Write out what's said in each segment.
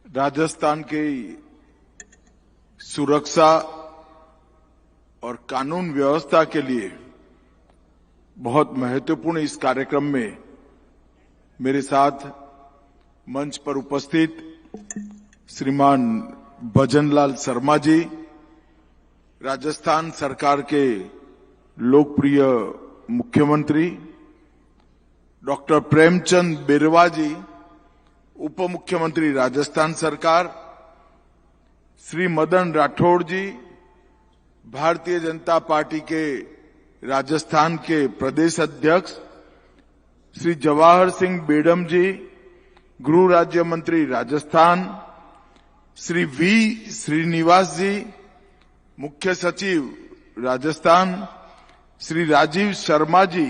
राजस्थान की सुरक्षा और कानून व्यवस्था के लिए बहुत महत्वपूर्ण इस कार्यक्रम में मेरे साथ मंच पर उपस्थित श्रीमान भजनलाल शर्मा जी, राजस्थान सरकार के लोकप्रिय मुख्यमंत्री, डॉक्टर प्रेमचंद बेरवा जी, उप मुख्यमंत्री राजस्थान सरकार, श्री मदन राठौड़ जी, भारतीय जनता पार्टी के राजस्थान के प्रदेश अध्यक्ष, श्री जवाहर सिंह बेडम जी, गृह राज्य मंत्री राजस्थान, श्री वी श्रीनिवास जी, मुख्य सचिव राजस्थान, श्री राजीव शर्मा जी,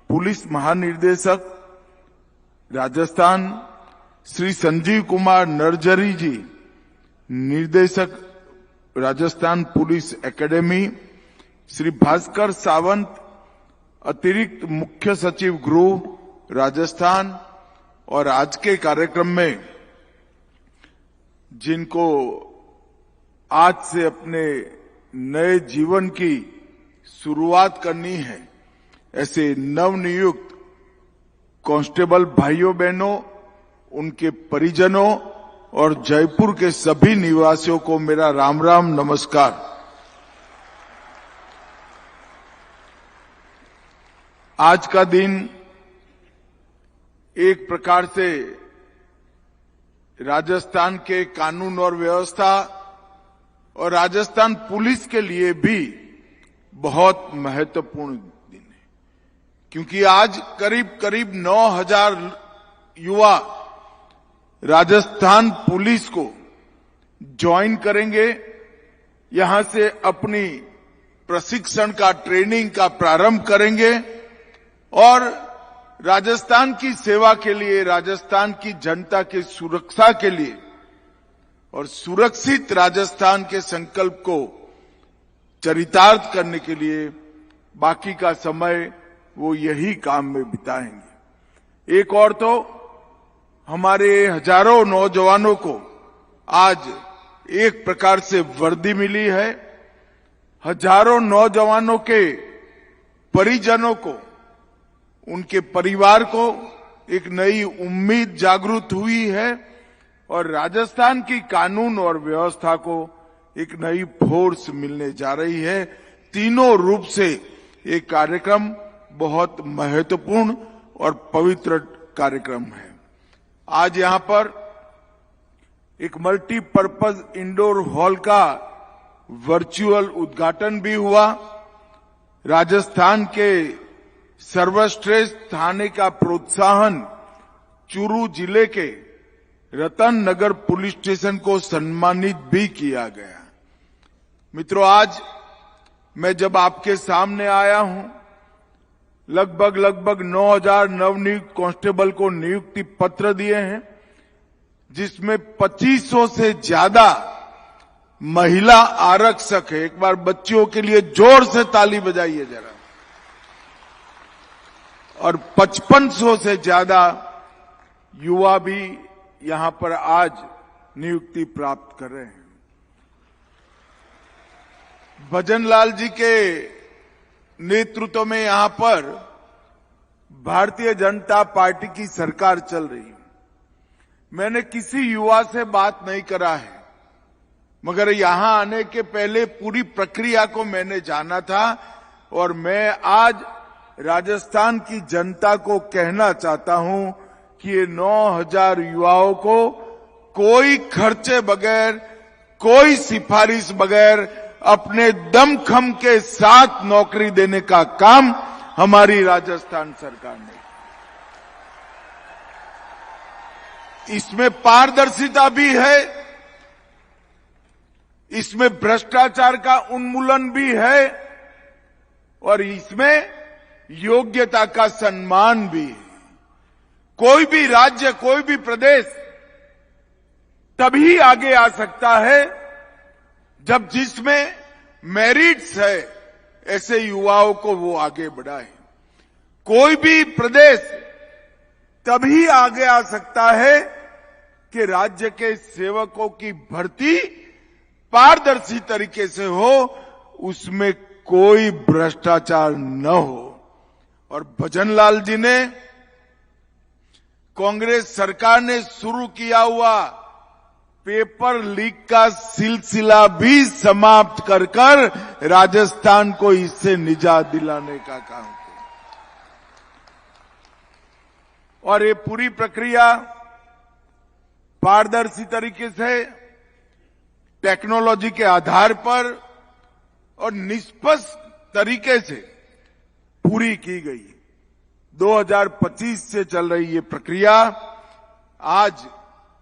पुलिस महानिदेशक राजस्थान, श्री संजीव कुमार नरजरी जी, निर्देशक राजस्थान पुलिस एकेडमी, श्री भास्कर सावंत, अतिरिक्त मुख्य सचिव गृह राजस्थान, और आज के कार्यक्रम में जिनको आज से अपने नए जीवन की शुरुआत करनी है, ऐसे नवनियुक्त कांस्टेबल भाइयों बहनों, उनके परिजनों और जयपुर के सभी निवासियों को मेरा राम राम नमस्कार। आज का दिन एक प्रकार से राजस्थान के कानून और व्यवस्था और राजस्थान पुलिस के लिए भी बहुत महत्वपूर्ण दिन है, क्योंकि आज करीब करीब 9,000 युवा राजस्थान पुलिस को ज्वाइन करेंगे, यहां से अपनी प्रशिक्षण का, ट्रेनिंग का प्रारंभ करेंगे और राजस्थान की सेवा के लिए, राजस्थान की जनता की सुरक्षा के लिए और सुरक्षित राजस्थान के संकल्प को चरितार्थ करने के लिए बाकी का समय वो यही काम में बिताएंगे। एक और तो हमारे हजारों नौजवानों को आज एक प्रकार से वर्दी मिली है, हजारों नौजवानों के परिजनों को, उनके परिवार को एक नई उम्मीद जागृत हुई है और राजस्थान की कानून और व्यवस्था को एक नई फोर्स मिलने जा रही है। तीनों रूप से ये कार्यक्रम बहुत महत्वपूर्ण और पवित्र कार्यक्रम है। आज यहां पर एक मल्टीपर्पज इंडोर हॉल का वर्चुअल उद्घाटन भी हुआ। राजस्थान के सर्वश्रेष्ठ थाने का प्रोत्साहन चूरू जिले के रतन नगर पुलिस स्टेशन को सम्मानित भी किया गया। मित्रों, आज मैं जब आपके सामने आया हूं, लगभग 9,000 नवनियुक्त कांस्टेबल को नियुक्ति पत्र दिए हैं, जिसमें 2500 से ज्यादा महिला आरक्षक है। एक बार बच्चियों के लिए जोर से ताली बजाइए जरा। और 5500 से ज्यादा युवा भी यहां पर आज नियुक्ति प्राप्त कर रहे हैं। भजनलाल जी के नेतृत्व में यहां पर भारतीय जनता पार्टी की सरकार चल रही है। मैंने किसी युवा से बात नहीं करा है, मगर यहां आने के पहले पूरी प्रक्रिया को मैंने जाना था और मैं आज राजस्थान की जनता को कहना चाहता हूं कि ये 9,000 युवाओं को कोई खर्चे बगैर, कोई सिफारिश बगैर अपने दमखम के साथ नौकरी देने का काम हमारी राजस्थान सरकार ने। इसमें पारदर्शिता भी है, इसमें भ्रष्टाचार का उन्मूलन भी है और इसमें योग्यता का सम्मान भी है। कोई भी राज्य, कोई भी प्रदेश तभी आगे आ सकता है जब जिसमें मेरिट्स है, ऐसे युवाओं को वो आगे बढ़ाए। कोई भी प्रदेश तभी आगे आ सकता है कि राज्य के सेवकों की भर्ती पारदर्शी तरीके से हो, उसमें कोई भ्रष्टाचार न हो। और भजनलाल जी ने कांग्रेस सरकार ने शुरू किया हुआ पेपर लीक का सिलसिला भी समाप्त कर राजस्थान को इससे निजात दिलाने का काम किया। और ये पूरी प्रक्रिया पारदर्शी तरीके से, टेक्नोलॉजी के आधार पर और निष्पक्ष तरीके से पूरी की गई। 2025 से चल रही ये प्रक्रिया आज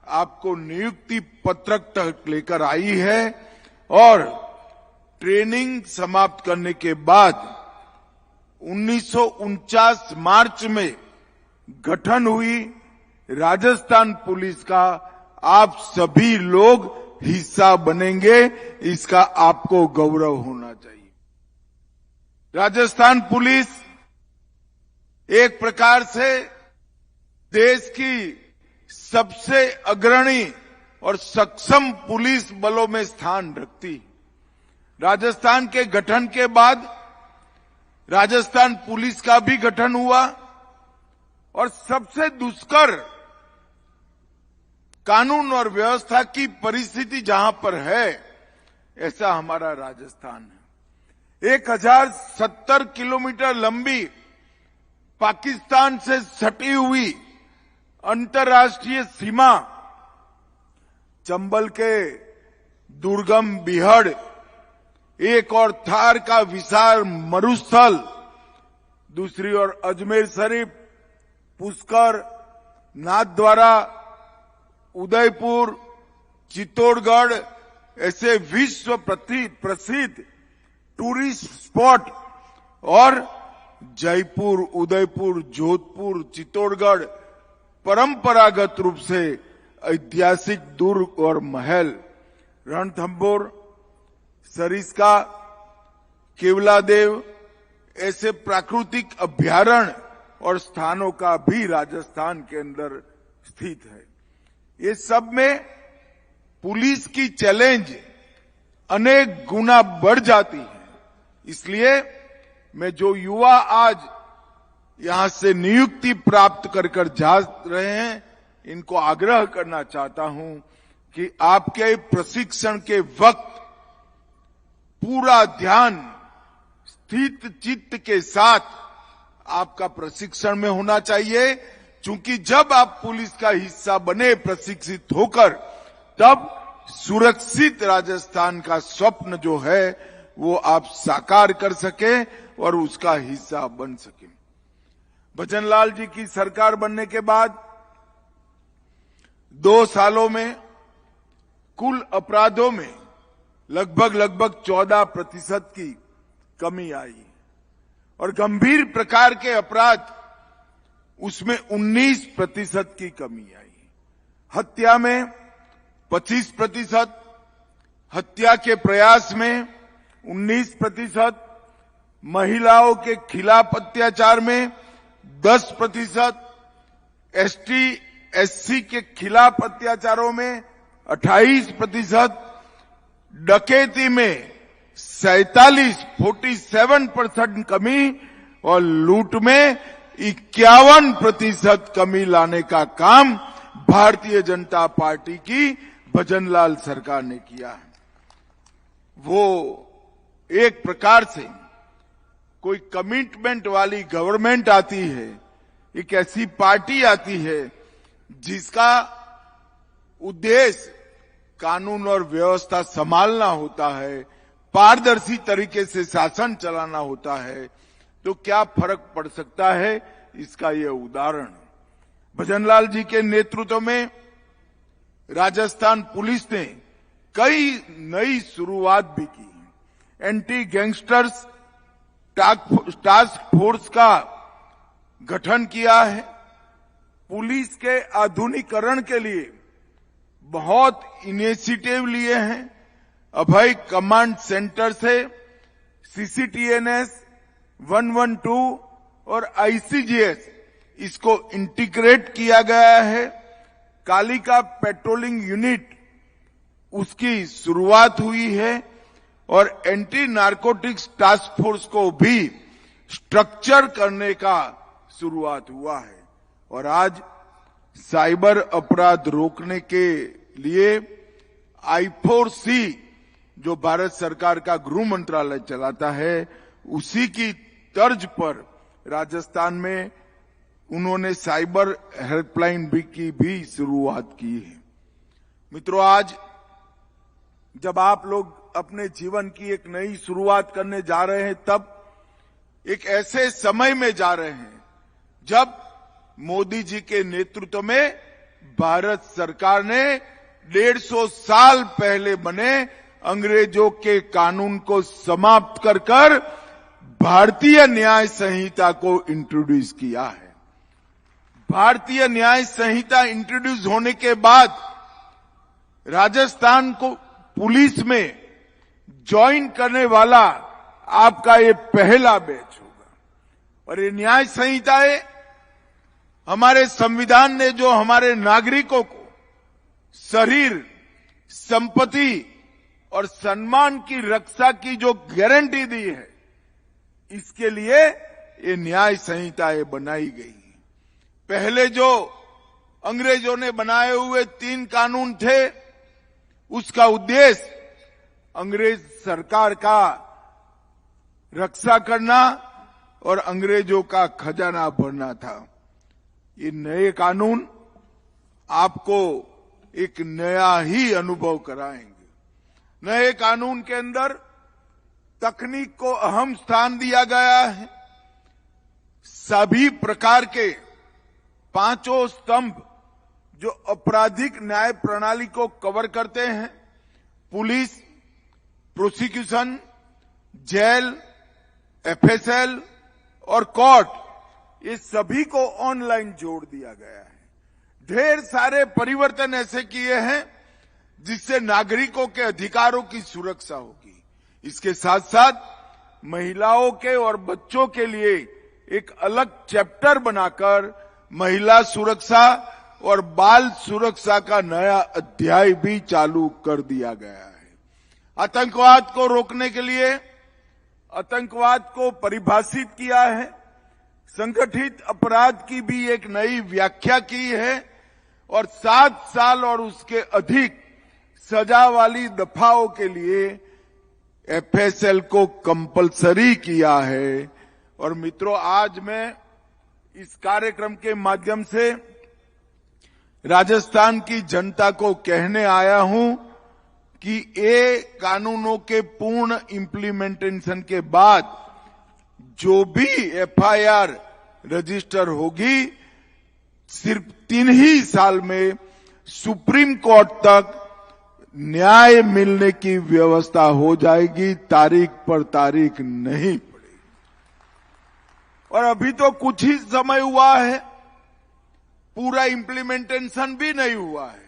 आपको नियुक्ति पत्रक तक लेकर आई है और ट्रेनिंग समाप्त करने के बाद 1949 मार्च में गठन हुई राजस्थान पुलिस का आप सभी लोग हिस्सा बनेंगे, इसका आपको गौरव होना चाहिए। राजस्थान पुलिस एक प्रकार से देश की सबसे अग्रणी और सक्षम पुलिस बलों में स्थान रखती है। राजस्थान के गठन के बाद राजस्थान पुलिस का भी गठन हुआ और सबसे दुष्कर कानून और व्यवस्था की परिस्थिति जहां पर है, ऐसा हमारा राजस्थान है। 1070 किलोमीटर लंबी पाकिस्तान से सटी हुई अंतर्राष्ट्रीय सीमा, चंबल के दुर्गम बिहड़, एक और थार का विशाल मरुस्थल, दूसरी ओर अजमेर शरीफ, पुष्कर, नाथद्वारा, उदयपुर, चित्तौड़गढ़ ऐसे विश्व प्रसिद्ध टूरिस्ट स्पॉट और जयपुर, उदयपुर, जोधपुर, चित्तौड़गढ़ परंपरागत रूप से ऐतिहासिक दुर्ग और महल, रणथंभौर, सरिस्का, केवलादेव ऐसे प्राकृतिक अभ्यारण्य और स्थानों का भी राजस्थान के अंदर स्थित है। ये सब में पुलिस की चैलेंज अनेक गुना बढ़ जाती है। इसलिए मैं जो युवा आज यहां से नियुक्ति प्राप्त कर जा रहे हैं, इनको आग्रह करना चाहता हूं कि आपके प्रशिक्षण के वक्त पूरा ध्यान स्थित चित्त के साथ आपका प्रशिक्षण में होना चाहिए, क्योंकि जब आप पुलिस का हिस्सा बने प्रशिक्षित होकर, तब सुरक्षित राजस्थान का स्वप्न जो है वो आप साकार कर सके और उसका हिस्सा बन सके। भजनलाल जी की सरकार बनने के बाद 2 सालों में कुल अपराधों में लगभग 14% की कमी आई और गंभीर प्रकार के अपराध उसमें 19% की कमी आई। हत्या में 25%, हत्या के प्रयास में 19%, महिलाओं के खिलाफ अत्याचार में 10%, एसटी एससी के खिलाफ अत्याचारों में 28%, डकैती में 47% कमी और लूट में 51% कमी लाने का काम भारतीय जनता पार्टी की भजनलाल सरकार ने किया है। वो एक प्रकार से कोई कमिटमेंट वाली गवर्नमेंट आती है, एक ऐसी पार्टी आती है जिसका उद्देश्य कानून और व्यवस्था संभालना होता है, पारदर्शी तरीके से शासन चलाना होता है, तो क्या फर्क पड़ सकता है, इसका यह उदाहरण है। भजनलाल जी के नेतृत्व में राजस्थान पुलिस ने कई नई शुरुआत भी की। एंटी गैंगस्टर्स टास्क फोर्स का गठन किया है। पुलिस के आधुनिकीकरण के लिए बहुत इनिशिएटिव लिए हैं। अभय कमांड सेंटर से सीसीटीएनएस 112 और आईसीजीएस इसको इंटीग्रेट किया गया है। कालिका पेट्रोलिंग यूनिट उसकी शुरुआत हुई है और एंटी नारकोटिक्स टास्क फोर्स को भी स्ट्रक्चर करने का शुरुआत हुआ है। और आज साइबर अपराध रोकने के लिए I4C जो भारत सरकार का गृह मंत्रालय चलाता है, उसी की तर्ज पर राजस्थान में उन्होंने साइबर हेल्पलाइन की भी शुरुआत की है। मित्रों, आज जब आप लोग अपने जीवन की एक नई शुरुआत करने जा रहे हैं, तब एक ऐसे समय में जा रहे हैं जब मोदी जी के नेतृत्व में भारत सरकार ने 150 साल पहले बने अंग्रेजों के कानून को समाप्त कर भारतीय न्याय संहिता को इंट्रोड्यूस किया है। भारतीय न्याय संहिता इंट्रोड्यूस होने के बाद राजस्थान को पुलिस में ज्वाइन करने वाला आपका ये पहला बैच होगा। और ये न्याय संहिताएं हमारे संविधान ने जो हमारे नागरिकों को शरीर, संपत्ति और सम्मान की रक्षा की जो गारंटी दी है, इसके लिए ये न्याय संहिताएं बनाई गई। पहले जो अंग्रेजों ने बनाए हुए 3 कानून थे, उसका उद्देश्य अंग्रेज सरकार का रक्षा करना और अंग्रेजों का खजाना भरना था। ये नए कानून आपको एक नया ही अनुभव कराएंगे। नए कानून के अंदर तकनीक को अहम स्थान दिया गया है। सभी प्रकार के 5 स्तंभ जो आपराधिक न्याय प्रणाली को कवर करते हैं, पुलिस, प्रोसिक्यूशन, जेल, FSL और कोर्ट, ये सभी को ऑनलाइन जोड़ दिया गया है। ढेर सारे परिवर्तन ऐसे किए हैं जिससे नागरिकों के अधिकारों की सुरक्षा होगी। इसके साथ साथ महिलाओं के और बच्चों के लिए एक अलग चैप्टर बनाकर महिला सुरक्षा और बाल सुरक्षा का नया अध्याय भी चालू कर दिया गया है। आतंकवाद को रोकने के लिए आतंकवाद को परिभाषित किया है। संगठित अपराध की भी एक नई व्याख्या की है और 7 साल और उसके अधिक सजा वाली दफाओं के लिए FSL को कंपलसरी किया है। और मित्रों, आज मैं इस कार्यक्रम के माध्यम से राजस्थान की जनता को कहने आया हूं कि ये कानूनों के पूर्ण इम्प्लीमेंटेशन के बाद जो भी FIR रजिस्टर होगी, सिर्फ 3 ही साल में सुप्रीम कोर्ट तक न्याय मिलने की व्यवस्था हो जाएगी। तारीख पर तारीख नहीं पड़ेगी। और अभी तो कुछ ही समय हुआ है, पूरा इम्प्लीमेंटेशन भी नहीं हुआ है,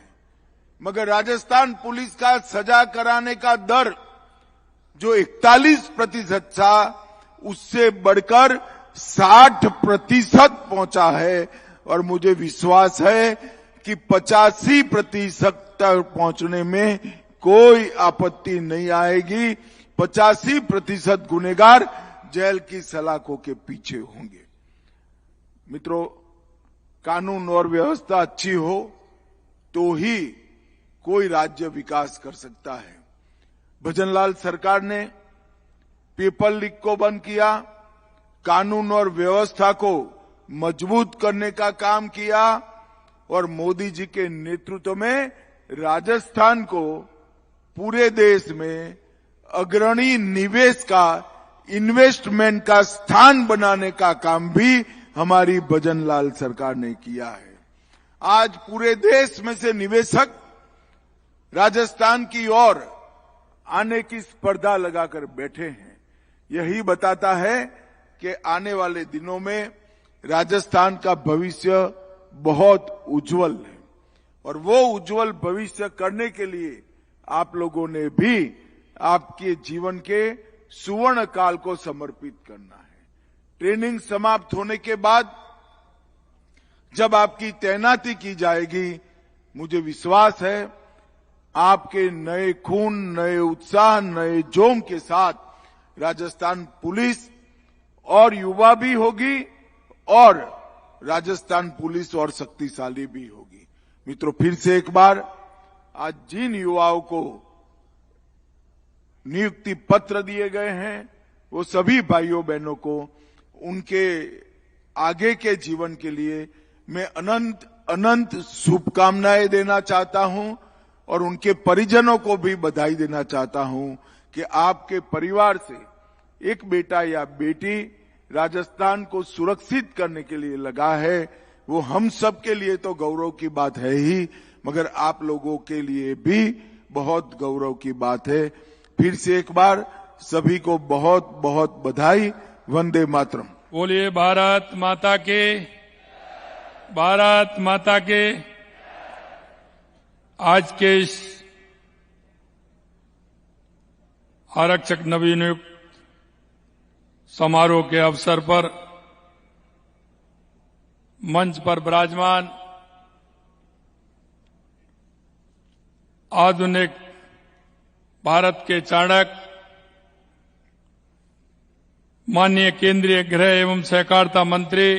मगर राजस्थान पुलिस का सजा कराने का दर जो 41% था, उससे बढ़कर 60% पहुंचा है। और मुझे विश्वास है कि 85% तक पहुंचने में कोई आपत्ति नहीं आएगी। 85% गुनहगार जेल की सलाखों के पीछे होंगे। मित्रों, कानून और व्यवस्था अच्छी हो तो ही कोई राज्य विकास कर सकता है। भजनलाल सरकार ने पेपर लीक को बंद किया, कानून और व्यवस्था को मजबूत करने का काम किया और मोदी जी के नेतृत्व में राजस्थान को पूरे देश में अग्रणी निवेश का, इन्वेस्टमेंट का स्थान बनाने का काम भी हमारी भजनलाल सरकार ने किया है। आज पूरे देश में से निवेशक राजस्थान की ओर आने की स्पर्धा लगाकर बैठे हैं। यही बताता है कि आने वाले दिनों में राजस्थान का भविष्य बहुत उज्जवल है और वो उज्जवल भविष्य करने के लिए आप लोगों ने भी आपके जीवन के सुवर्ण काल को समर्पित करना है। ट्रेनिंग समाप्त होने के बाद जब आपकी तैनाती की जाएगी मुझे विश्वास है आपके नए खून, नए उत्साह, नए जोम के साथ राजस्थान पुलिस और युवा भी होगी और राजस्थान पुलिस और शक्तिशाली भी होगी। मित्रों, फिर से एक बार आज जिन युवाओं को नियुक्ति पत्र दिए गए हैं, वो सभी भाइयों बहनों को उनके आगे के जीवन के लिए मैं अनंत अनंत शुभकामनाएं देना चाहता हूं और उनके परिजनों को भी बधाई देना चाहता हूं कि आपके परिवार से एक बेटा या बेटी राजस्थान को सुरक्षित करने के लिए लगा है। वो हम सब के लिए तो गौरव की बात है ही, मगर आप लोगों के लिए भी बहुत गौरव की बात है। फिर से एक बार सभी को बहुत बहुत बधाई। वंदे मातरम। बोलिए भारत माता के, भारत माता के। आज के इस आरक्षक नवनियुक्त समारोह के अवसर पर मंच पर विराजमान आधुनिक भारत के चाणक्य माननीय केंद्रीय गृह एवं सहकारिता मंत्री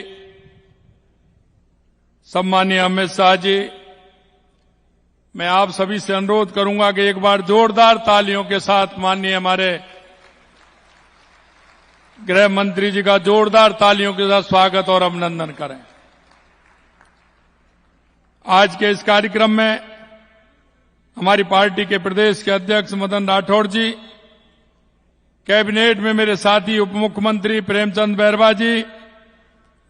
सम्मानीय अमित शाह जी, मैं आप सभी से अनुरोध करूंगा कि एक बार जोरदार तालियों के साथ माननीय हमारे गृह मंत्री जी का जोरदार तालियों के साथ स्वागत और अभिनंदन करें। आज के इस कार्यक्रम में हमारी पार्टी के प्रदेश के अध्यक्ष मदन राठौड़ जी, कैबिनेट में मेरे साथी उप मुख्यमंत्री प्रेमचंद बैरवा जी,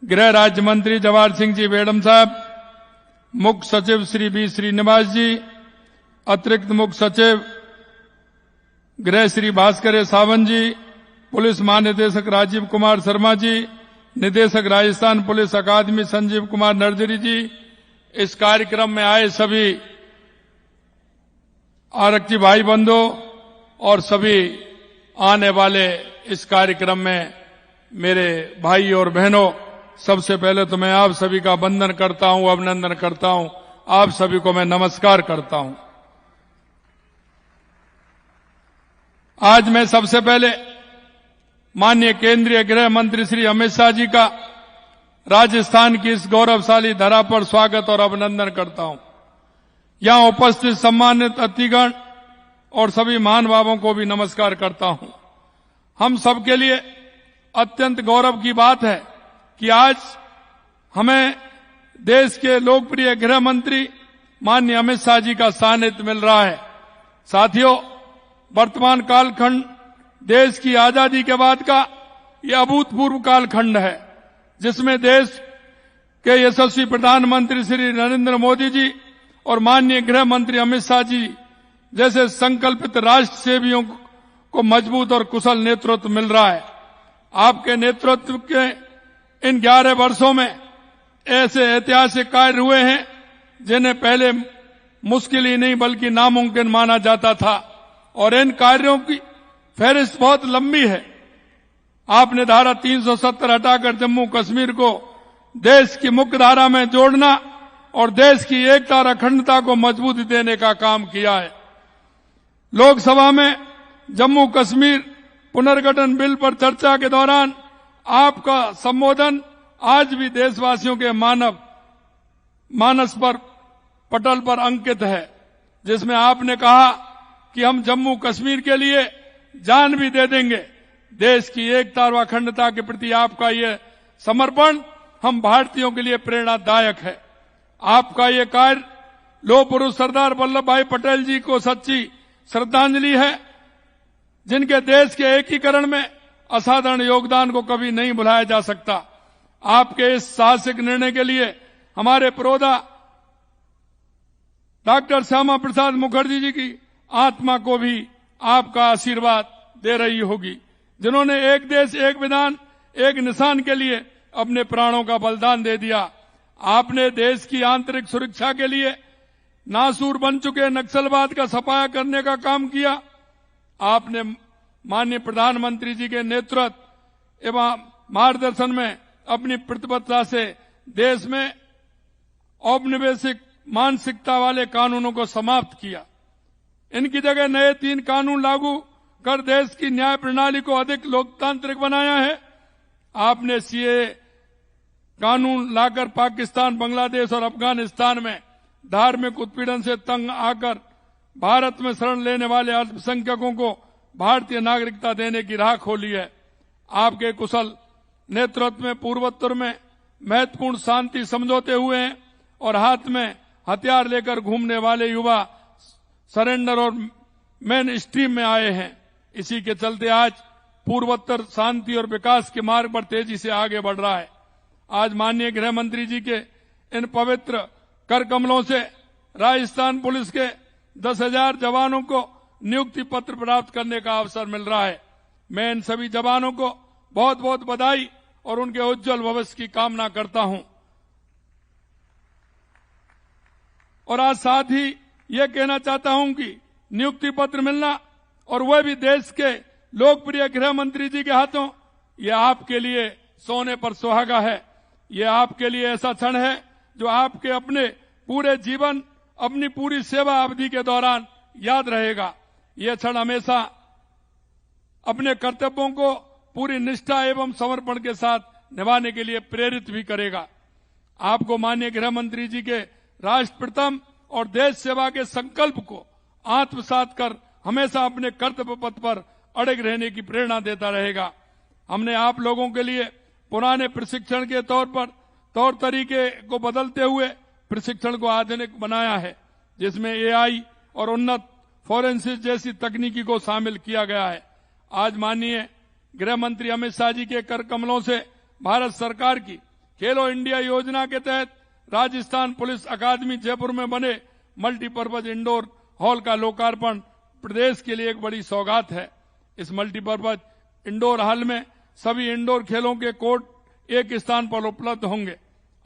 गृह राज्य मंत्री जवाहर सिंह जी बेडम साहब, मुख्य सचिव श्री बी श्रीनिवास जी, अतिरिक्त मुख्य सचिव गृह श्री भास्कर सावंत जी, पुलिस महानिदेशक राजीव कुमार शर्मा जी, निदेशक राजस्थान पुलिस अकादमी संजीव कुमार नर्जरी जी, इस कार्यक्रम में आए सभी आरक्षी भाई बंधु और सभी आने वाले इस कार्यक्रम में मेरे भाई और बहनों, सबसे पहले तो मैं आप सभी का वंदन करता हूं, अभिनंदन करता हूं। आप सभी को मैं नमस्कार करता हूं। आज मैं सबसे पहले माननीय केंद्रीय गृह मंत्री श्री अमित शाह जी का राजस्थान की इस गौरवशाली धरा पर स्वागत और अभिनंदन करता हूं। यहां उपस्थित सम्मानित अतिथिगण और सभी महानुभावों को भी नमस्कार करता हूं। हम सबके लिए अत्यंत गौरव की बात है कि आज हमें देश के लोकप्रिय गृह मंत्री माननीय अमित शाह जी का सानिध्य मिल रहा है। साथियों, वर्तमान कालखंड देश की आजादी के बाद का यह अभूतपूर्व कालखंड है, जिसमें देश के यशस्वी प्रधानमंत्री श्री नरेंद्र मोदी जी और माननीय गृह मंत्री अमित शाह जी जैसे संकल्पित राष्ट्र सेवियों को मजबूत और कुशल नेतृत्व मिल रहा है। आपके नेतृत्व के इन 11 वर्षों में ऐसे ऐतिहासिक कार्य हुए हैं जिन्हें पहले मुश्किल ही नहीं बल्कि नामुमकिन माना जाता था, और इन कार्यों की फहरिस्त बहुत लंबी है। आपने धारा 370 हटाकर जम्मू कश्मीर को देश की मुख्य धारा में जोड़ना और देश की एकता और अखंडता को मजबूती देने का काम किया है। लोकसभा में जम्मू कश्मीर पुनर्गठन बिल पर चर्चा के दौरान आपका संबोधन आज भी देशवासियों के मानस पर पटल पर अंकित है, जिसमें आपने कहा कि हम जम्मू कश्मीर के लिए जान भी दे देंगे। देश की एकता और अखंडता के प्रति आपका ये समर्पण हम भारतीयों के लिए प्रेरणादायक है। आपका ये कार्य लौह पुरुष सरदार वल्लभ भाई पटेल जी को सच्ची श्रद्धांजलि है, जिनके देश के एकीकरण में असाधारण योगदान को कभी नहीं भुलाया जा सकता। आपके इस साहसिक निर्णय के लिए हमारे पुरोधा डॉक्टर श्यामा प्रसाद मुखर्जी जी की आत्मा को भी आपका आशीर्वाद दे रही होगी, जिन्होंने एक देश एक विधान एक निशान के लिए अपने प्राणों का बलिदान दे दिया। आपने देश की आंतरिक सुरक्षा के लिए नासूर बन चुके नक्सलवाद का सफाया करने का काम किया। आपने माननीय प्रधानमंत्री जी के नेतृत्व एवं मार्गदर्शन में अपनी प्रतिबद्धता से देश में औपनिवेशिक मानसिकता वाले कानूनों को समाप्त किया। इनकी जगह नए 3 कानून लागू कर देश की न्याय प्रणाली को अधिक लोकतांत्रिक बनाया है। आपने सीए कानून लाकर पाकिस्तान, बांग्लादेश और अफगानिस्तान में धार्मिक उत्पीड़न से तंग आकर भारत में शरण लेने वाले अल्पसंख्यकों को भारतीय नागरिकता देने की राह खोली है। आपके कुशल नेतृत्व में पूर्वोत्तर में महत्वपूर्ण शांति समझौते हुए हैं और हाथ में हथियार लेकर घूमने वाले युवा सरेंडर और मेन स्ट्रीम में आए हैं। इसी के चलते आज पूर्वोत्तर शांति और विकास के मार्ग पर तेजी से आगे बढ़ रहा है। आज माननीय गृह मंत्री जी के इन पवित्र कर कमलों से राजस्थान पुलिस के 10,000 जवानों को नियुक्ति पत्र प्राप्त करने का अवसर मिल रहा है। मैं इन सभी जवानों को बहुत बहुत बधाई और उनके उज्जवल भविष्य की कामना करता हूं। और आज साथ ही ये कहना चाहता हूं कि नियुक्ति पत्र मिलना और वह भी देश के लोकप्रिय गृह मंत्री जी के हाथों, यह आपके लिए सोने पर सुहागा है। यह आपके लिए ऐसा क्षण है जो आपके अपने पूरे जीवन, अपनी पूरी सेवा अवधि के दौरान याद रहेगा। यह क्षण हमेशा अपने कर्तव्यों को पूरी निष्ठा एवं समर्पण के साथ निभाने के लिए प्रेरित भी करेगा। आपको माननीय गृह मंत्री जी के राष्ट्र प्रथम और देश सेवा के संकल्प को आत्मसात कर हमेशा अपने कर्तव्य पथ पर अड़िग रहने की प्रेरणा देता रहेगा। हमने आप लोगों के लिए पुराने प्रशिक्षण के तौर तरीके को बदलते हुए प्रशिक्षण को आधुनिक बनाया है, जिसमें एआई और उन्नत फोरेंसिक जैसी तकनीकी को शामिल किया गया है। आज माननीय गृह मंत्री अमित शाह जी के कर कमलों से भारत सरकार की खेलो इंडिया योजना के तहत राजस्थान पुलिस अकादमी जयपुर में बने मल्टीपर्पज इंडोर हॉल का लोकार्पण प्रदेश के लिए एक बड़ी सौगात है। इस मल्टीपर्पज इंडोर हॉल में सभी इंडोर खेलों के कोर्ट एक स्थान पर उपलब्ध होंगे।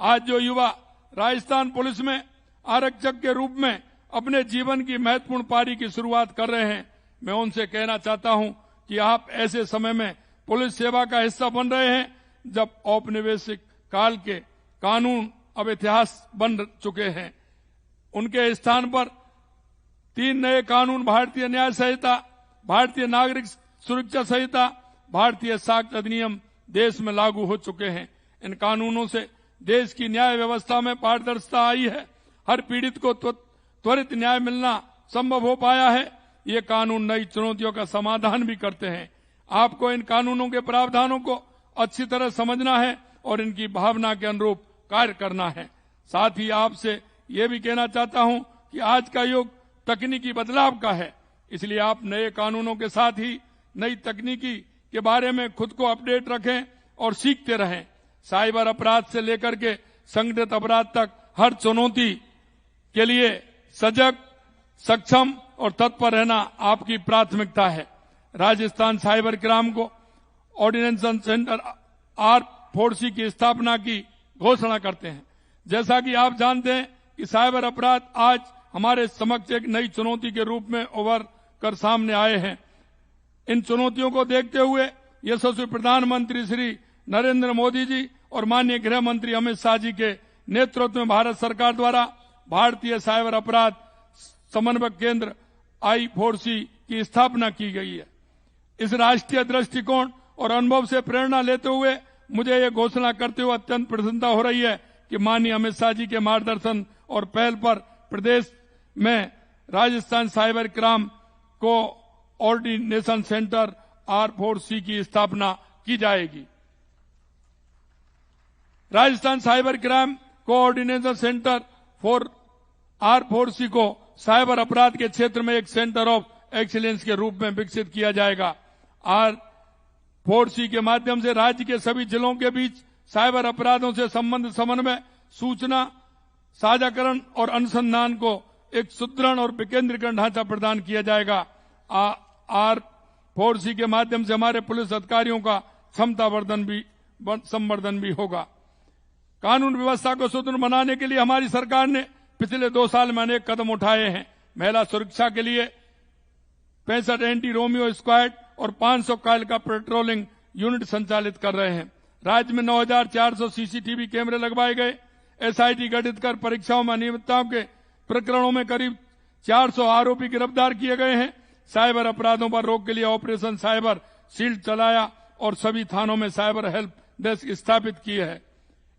आज जो युवा राजस्थान पुलिस में आरक्षक के रूप में अपने जीवन की महत्वपूर्ण पारी की शुरुआत कर रहे हैं, मैं उनसे कहना चाहता हूं कि आप ऐसे समय में पुलिस सेवा का हिस्सा बन रहे हैं जब औपनिवेशिक काल के कानून अब इतिहास बन चुके हैं। उनके स्थान पर 3 नए कानून, भारतीय न्याय संहिता, भारतीय नागरिक सुरक्षा संहिता, भारतीय साक्ष्य अधिनियम देश में लागू हो चुके हैं। इन कानूनों से देश की न्याय व्यवस्था में पारदर्शिता आई है। हर पीड़ित को त्वरित न्याय मिलना संभव हो पाया है। ये कानून नई चुनौतियों का समाधान भी करते हैं। आपको इन कानूनों के प्रावधानों को अच्छी तरह समझना है और इनकी भावना के अनुरूप कार्य करना है। साथ ही आपसे ये भी कहना चाहता हूं कि आज का युग तकनीकी बदलाव का है, इसलिए आप नए कानूनों के साथ ही नई तकनीकी के बारे में खुद को अपडेट रखें और सीखते रहें। साइबर अपराध से लेकर के संगठित अपराध तक हर चुनौती के लिए सजग, सक्षम और तत्पर रहना आपकी प्राथमिकता है। राजस्थान साइबर क्राइम को ऑर्डिनेशन सेंटर R4C की स्थापना की घोषणा करते हैं। जैसा कि आप जानते हैं कि साइबर अपराध आज हमारे समक्ष एक नई चुनौती के रूप में उभर कर सामने आए हैं। इन चुनौतियों को देखते हुए यशस्वी प्रधानमंत्री श्री नरेंद्र मोदी जी और माननीय गृह मंत्री अमित शाह जी के नेतृत्व में भारत सरकार द्वारा भारतीय साइबर अपराध समन्वय केंद्र I4C की स्थापना की गई है। इस राष्ट्रीय दृष्टिकोण और अनुभव से प्रेरणा लेते हुए मुझे ये घोषणा करते हुए अत्यंत प्रसन्नता हो रही है कि माननीय अमित शाह जी के मार्गदर्शन और पहल पर प्रदेश में राजस्थान साइबर क्राइम को ऑर्डिनेशन सेंटर R4C की स्थापना की जाएगी। Rajasthan cyber crime coordination centre R4C को साइबर अपराध के क्षेत्र में एक सेंटर ऑफ एक्सीलेंस के रूप में विकसित किया जाएगा। R4C के माध्यम से राज्य के सभी जिलों के बीच साइबर अपराधों से संबंधित समन्वय, सूचना साझाकरण और अनुसंधान को एक सुदृढ़ और विकेंद्रीकरण ढांचा प्रदान किया जाएगा। R4C के माध्यम से हमारे पुलिस अधिकारियों का क्षमता संवर्धन भी होगा। कानून व्यवस्था को सुदृढ़ बनाने के लिए हमारी सरकार ने पिछले 2 साल में अनेक कदम उठाए हैं। महिला सुरक्षा के लिए 65 एंटी रोमियो स्क्वाड और 500 कायल का पेट्रोलिंग यूनिट संचालित कर रहे हैं। राज्य में 9,400 CCTV कैमरे लगवाए गए। एसआईटी गठित कर परीक्षाओं में अनियमितताओं के प्रकरणों में करीब 400 आरोपी गिरफ्तार किए गए हैं। साइबर अपराधों पर रोक के लिए ऑपरेशन साइबर शील्ड चलाया और सभी थानों में साइबर हेल्प डेस्क स्थापित किए हैं।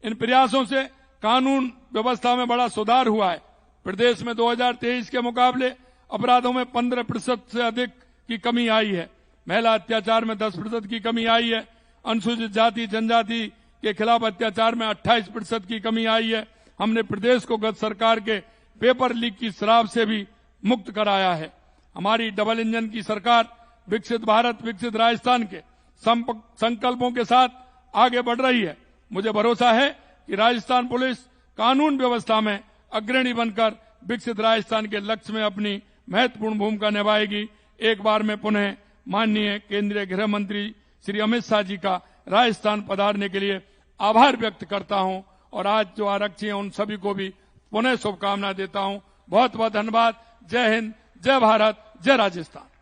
इन प्रयासों से कानून व्यवस्था में बड़ा सुधार हुआ है। प्रदेश में 2023 के मुकाबले अपराधों में 15% से अधिक की कमी आई है। महिला अत्याचार में 10% की कमी आई है। अनुसूचित जाति जनजाति के खिलाफ अत्याचार में 28% की कमी आई है। हमने प्रदेश को गत सरकार के पेपर लीक की शराब से भी मुक्त कराया है। हमारी डबल इंजन की सरकार विकसित भारत विकसित राजस्थान के संकल्पों के साथ आगे बढ़ रही है। मुझे भरोसा है कि राजस्थान पुलिस कानून व्यवस्था में अग्रणी बनकर विकसित राजस्थान के लक्ष्य में अपनी महत्वपूर्ण भूमिका निभाएगी। एक बार मैं पुनः माननीय केंद्रीय गृह मंत्री श्री अमित शाह जी का राजस्थान पधारने के लिए आभार व्यक्त करता हूं और आज जो आरक्षी हैं उन सभी को भी पुनः शुभकामना देता हूं। बहुत बहुत धन्यवाद। जय हिंद, जय भारत, जय राजस्थान।